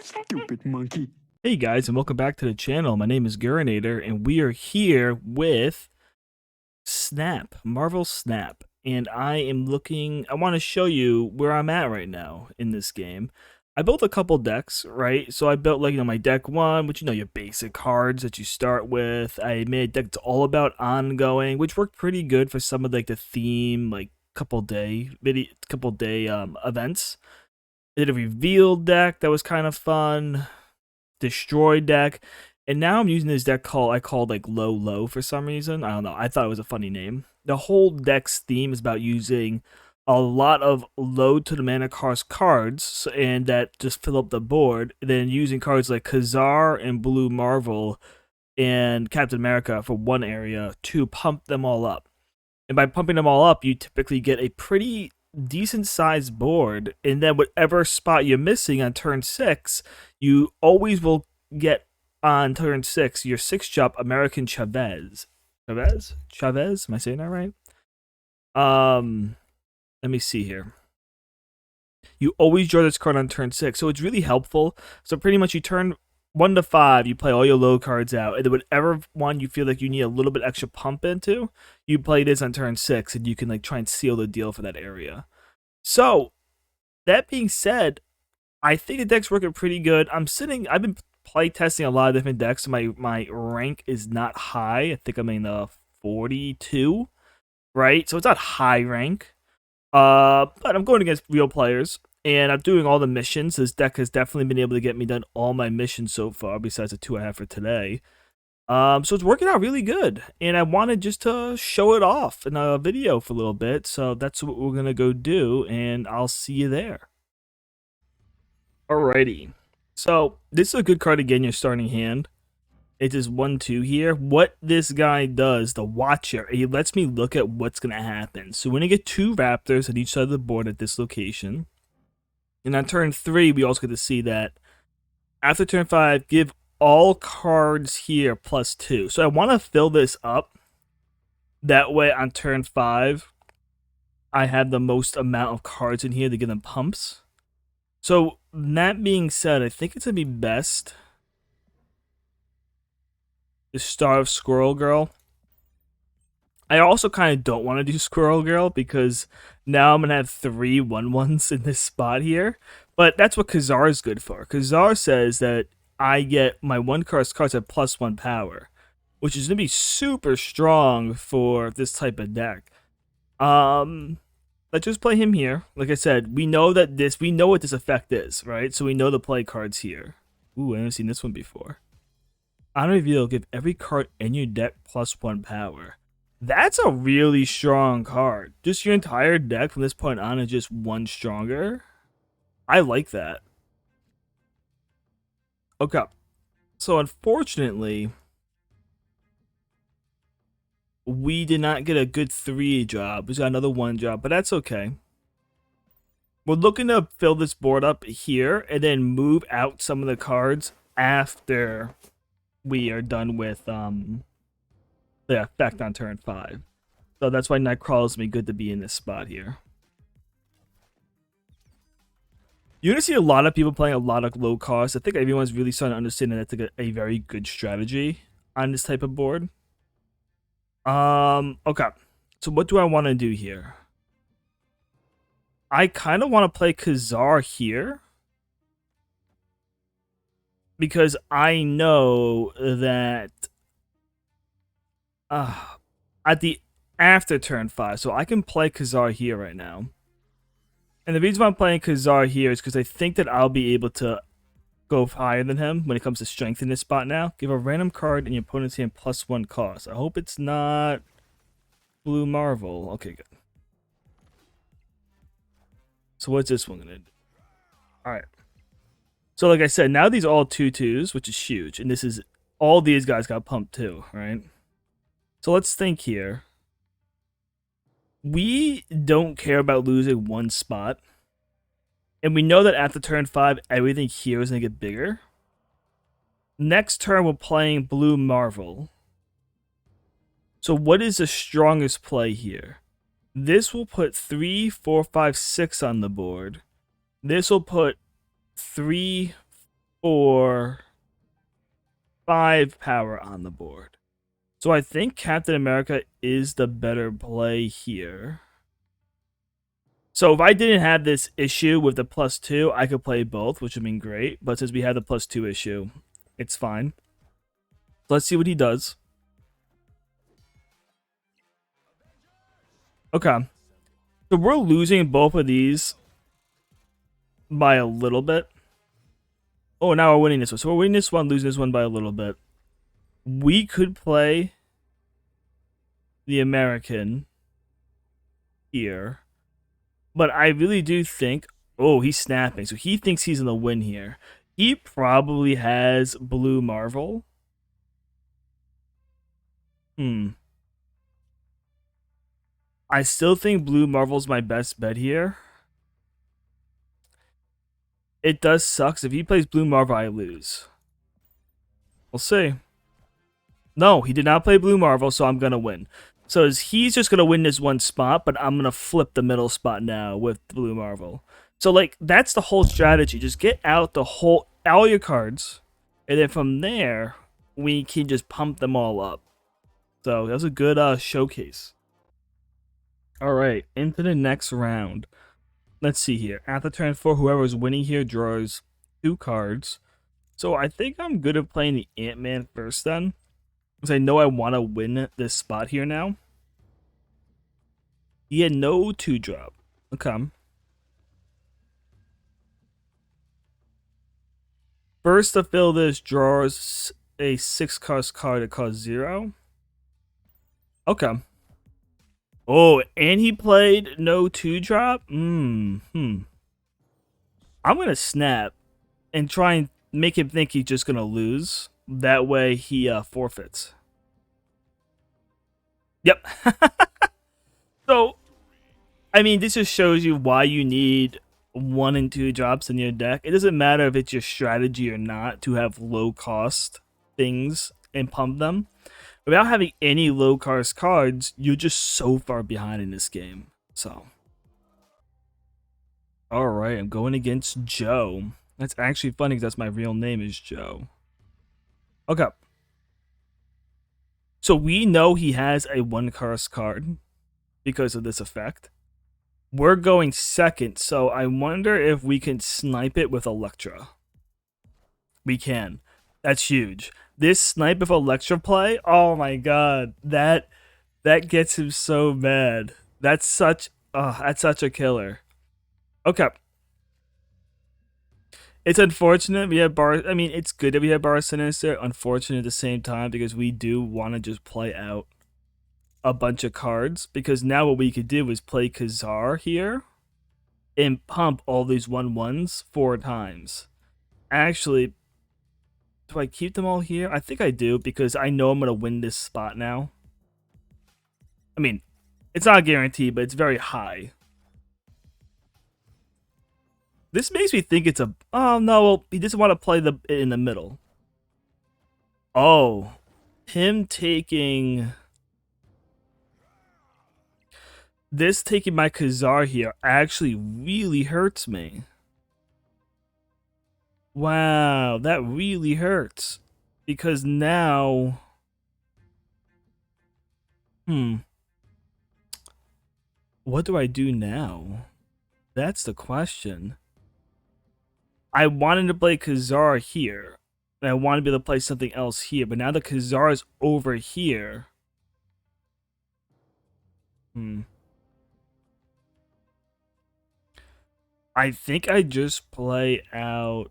Stupid monkey. Hey guys, and welcome back to the channel. My name is Gurinator, and we are here with Snap, Marvel Snap. And I want to show you where I'm at right now in this game. I built a couple decks, right? So I built my deck one, which your basic cards that you start with. I made a deck that's all about ongoing, which worked pretty good for some of the theme, couple day events. I did a reveal deck that was kind of fun. Destroy deck, and now I'm using this deck I called Low Low for some reason. I don't know. I thought it was a funny name. The whole deck's theme is about using a lot of low to the mana cost cards, and that just fill up the board. Then using cards like Khazar and Blue Marvel and Captain America for one area to pump them all up. And by pumping them all up, you typically get a pretty decent sized board, and then whatever spot you're missing on turn 6, you always will get on turn 6 your 6-drop American Chavez. Chavez? Am I saying that right? Let me see here. You always draw this card on turn 6, so it's really helpful. So pretty much you turn 1 to 5, you play all your low cards out, and then whatever one you feel like you need a little bit extra pump into, you play this on turn 6, and you can try and seal the deal for that area. So that being said, I think the deck's working pretty good. I've been play testing a lot of different decks. So my rank is not high. I think I'm in the 42, right? So it's not high rank. But I'm going against real players, and I'm doing all the missions. This deck has definitely been able to get me done all my missions so far, besides the 2 I have for today. So it's working out really good, and I wanted just to show it off in a video for a little bit. So that's what we're gonna go do, and I'll see you there. Alrighty. So this is a good card to get in your starting hand. It is 1/2 here. What this guy does, the Watcher, he lets me look at what's gonna happen. So we're gonna get 2 Raptors at each side of the board at this location. And on turn 3, we also get to see that after turn 5, give all cards here +2. So I want to fill this up. That way on turn 5, I have the most amount of cards in here to give them pumps. So that being said, I think it's going to be best to start with Squirrel Girl. I also kind of don't want to do Squirrel Girl because now I'm going to have 3 1/1s in this spot here. But that's what Khazar is good for. Khazar says that I get my 1 cards at +1 power, which is going to be super strong for this type of deck. Let's just play him here. Like I said, we know what this effect is, right? So we know the play cards here. Ooh, I've never seen this one before. On reveal, give every card in your deck +1 power. That's a really strong card. Just your entire deck from this point on is just 1 stronger. I like that. Okay. So unfortunately, we did not get a good 3 job. We got another 1 job, but that's okay. We're looking to fill this board up here and then move out some of the cards after we are done with the effect on turn 5. So that's why Nightcrawler is good to be in this spot here. You're going to see a lot of people playing a lot of low cost. I think everyone's really starting to understand that that's a very good strategy on this type of board. Okay. So what do I want to do here? I kind of want to play Khazar here, because I know that at the after turn 5, so I can play Khazar here right now. And the reason why I'm playing Khazar here is because I think that I'll be able to go higher than him when it comes to strength in this spot now. Give a random card in your opponent's hand +1 cost. I hope it's not Blue Marvel. Okay, good. So what's this one gonna do? Alright. So like I said, now these are all 2/2s, which is huge. And this is all these guys got pumped too, right? So let's think here. We don't care about losing 1 spot. And we know that after turn 5, everything here is going to get bigger. Next turn, we're playing Blue Marvel. So what is the strongest play here? This will put 3, 4, 5, 6 on the board. This will put 3, for 5 power on the board. So I think Captain America is the better play here. So if I didn't have this issue with the +2, I could play both, which would mean great. But since we have the +2 issue, it's fine. Let's see what he does. Okay. So we're losing both of these by a little bit. Oh, now we're winning this one. So we're winning this one, losing this one by a little bit. We could play the American here. But I really do think... Oh, he's snapping. So he thinks he's in the win here. He probably has Blue Marvel. I still think Blue Marvel's my best bet here. It does suck. If he plays Blue Marvel, I lose. We'll see. No, he did not play Blue Marvel, so I'm going to win. So he's just going to win this one spot, but I'm going to flip the middle spot now with Blue Marvel. So, like, that's the whole strategy. Just get out all your cards, and then from there, we can just pump them all up. So that was a good showcase. All right, into the next round. Let's see here. After turn 4, whoever's winning here draws 2 cards. So I think I'm good at playing the Ant-Man first then, because I know I want to win this spot here now. He had no 2-drop. Okay. First to fill this draws a 6-cost card that costs 0. Okay. Oh, and he played no 2-drop? I'm going to snap and try and make him think he's just going to lose. That way he forfeits. Yep. So, I mean, this just shows you why you need 1 and 2 drops in your deck. It doesn't matter if it's your strategy or not to have low cost things and pump them. Without having any low cost cards, you're just so far behind in this game. So, all right, I'm going against Joe. That's actually funny because that's my real name is Joe. Okay. So we know he has a 1-cost card because of this effect. We're going second, so I wonder if we can snipe it with Elektra. We can. That's huge. This snipe of Elektra play, oh my god, that gets him so mad. That's such a killer. Okay. It's unfortunate we have I mean, it's good that we have Bar Sinister. Unfortunate at the same time because we do want to just play out a bunch of cards. Because now what we could do is play Kazar here and pump all these 1/1s 4 times. Actually, do I keep them all here? I think I do because I know I'm going to win this spot now. I mean, it's not a guarantee, but it's very high. This makes me think it's a... Oh, no, well, he doesn't want to play in the middle. Oh, him taking... This taking my Kazar here actually really hurts me. Wow, that really hurts. Because now... What do I do now? That's the question. I wanted to play Kazar here. And I want to be able to play something else here. But now the Kazar is over here. I think I just play out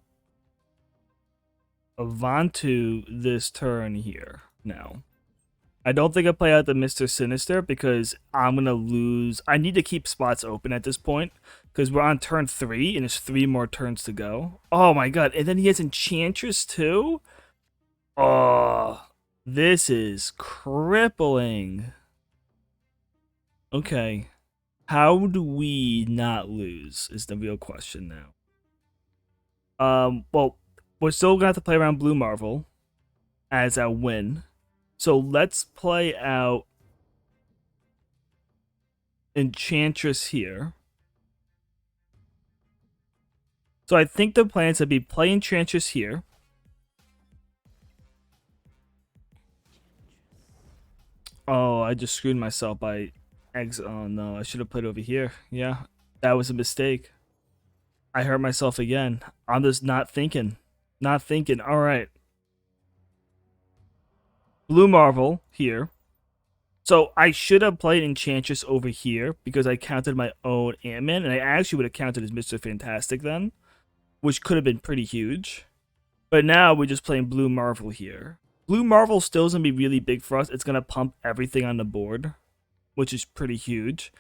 Vantu this turn here now. I don't think I play out the Mr. Sinister because I'm going to lose. I need to keep spots open at this point because we're on turn 3 and there's 3 more turns to go. Oh my god. And then he has Enchantress too? Oh, this is crippling. Okay. How do we not lose is the real question now. Well, we're still going to have to play around Blue Marvel as our win. So let's play out Enchantress here. So I think the plan is to be play Enchantress here. Oh, I just screwed myself by eggs. Oh no, I should have played over here. Yeah, that was a mistake. I hurt myself again. I'm just not thinking. Not thinking. All right. Blue Marvel here. So I should have played Enchantress over here because I counted my own Ant-Man, and I actually would have counted as Mr. Fantastic then, which could have been pretty huge. But now we're just playing Blue Marvel here. Blue Marvel still is going to be really big for us. It's going to pump everything on the board, which is pretty huge.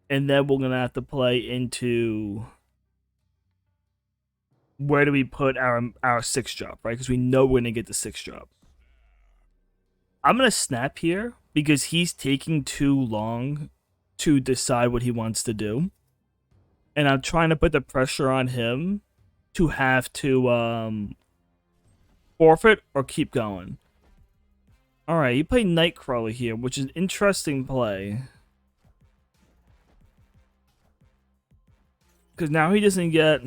And then we're going to have to play into where do we put our 6-drop, right? Because we know we're going to get the 6-drop. I'm going to snap here because he's taking too long to decide what he wants to do. And I'm trying to put the pressure on him to have to forfeit or keep going. Alright, you play Nightcrawler here, which is an interesting play. Because now he doesn't get...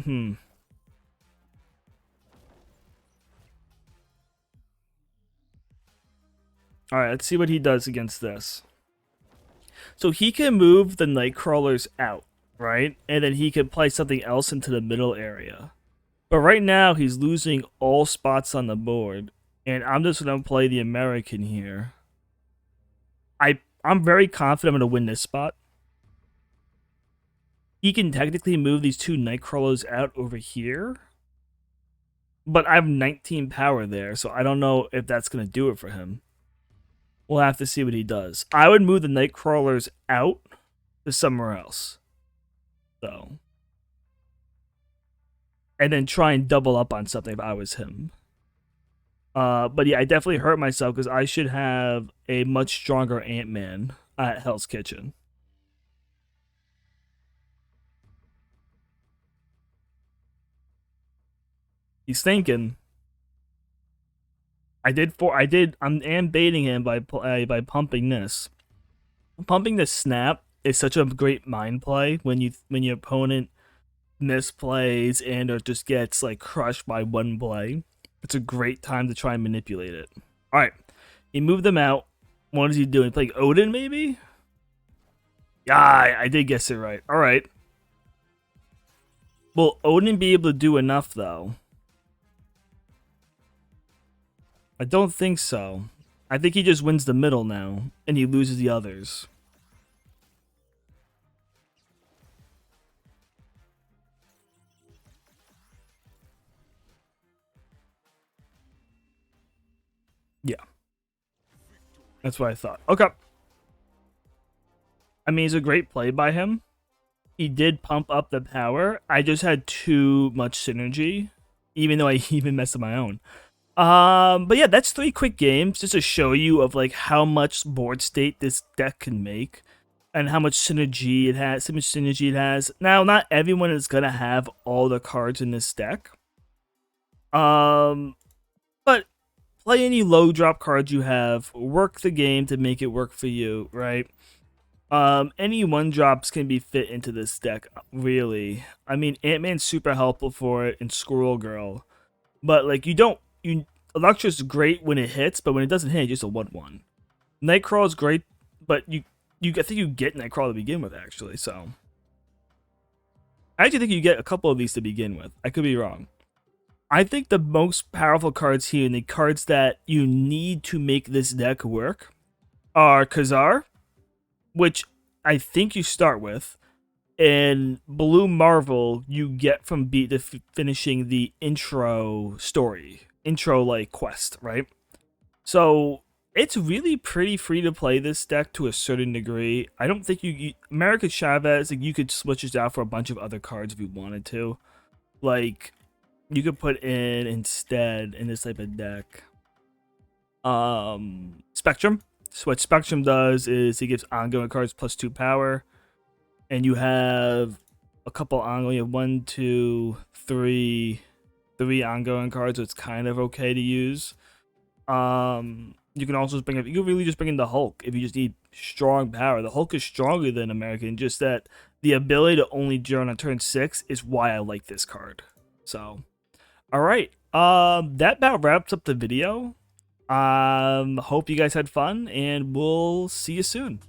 Alright, let's see what he does against this. So he can move the Nightcrawlers out, right? And then he can play something else into the middle area. But right now, he's losing all spots on the board. And I'm just going to play the American here. I'm very confident I'm going to win this spot. He can technically move these 2 Nightcrawlers out over here. But I have 19 power there, so I don't know if that's going to do it for him. We'll have to see what he does. I would move the Nightcrawlers out to somewhere else. So. And then try and double up on something if I was him. But yeah, I definitely hurt myself because I should have a much stronger Ant-Man at Hell's Kitchen. He's thinking. I am baiting him by pumping this. Pumping the snap is such a great mind play when your opponent misplays and or just gets like crushed by one play. It's a great time to try and manipulate it. All right, he moved them out. What is he doing? Playing Odin, maybe? Yeah, I did guess it right. All right. Will Odin be able to do enough though? I don't think so. I think he just wins the middle now, and he loses the others. Yeah. That's what I thought. Okay. I mean, it's a great play by him. He did pump up the power. I just had too much synergy, even though I even messed up my own. But yeah, that's 3 quick games just to show you of like how much board state this deck can make and how much synergy it has. Now, not everyone is gonna have all the cards in this deck. But play any low drop cards you have, work the game to make it work for you, right? Any 1-drops can be fit into this deck, really. I mean, Ant-Man's super helpful for it and Squirrel Girl. But like Electra's great when it hits, but when it doesn't hit, it's just a 1/1. Nightcrawler is great, but I think you get Nightcrawler to begin with, actually. So I actually think you get a couple of these to begin with. I could be wrong. I think the most powerful cards here and the cards that you need to make this deck work are Ka-Zar, which I think you start with, and Blue Marvel you get from finishing the intro story. Intro like quest, right? So it's really pretty free to play this deck to a certain degree. I don't think America Chavez, like, you could switch this out for a bunch of other cards if you wanted to. Like, you could put in instead in this type of deck Spectrum. So what Spectrum does is he gives ongoing cards +2 power, and you have a couple ongoing. You have 1, 2, 3 ongoing cards, so it's kind of okay to use. You can also you can really just bring in the Hulk if you just need strong power. The Hulk is stronger than American, just that the ability to only draw on turn 6 is why I like this card. So, all right. That about wraps up the video. Hope you guys had fun, and we'll see you soon.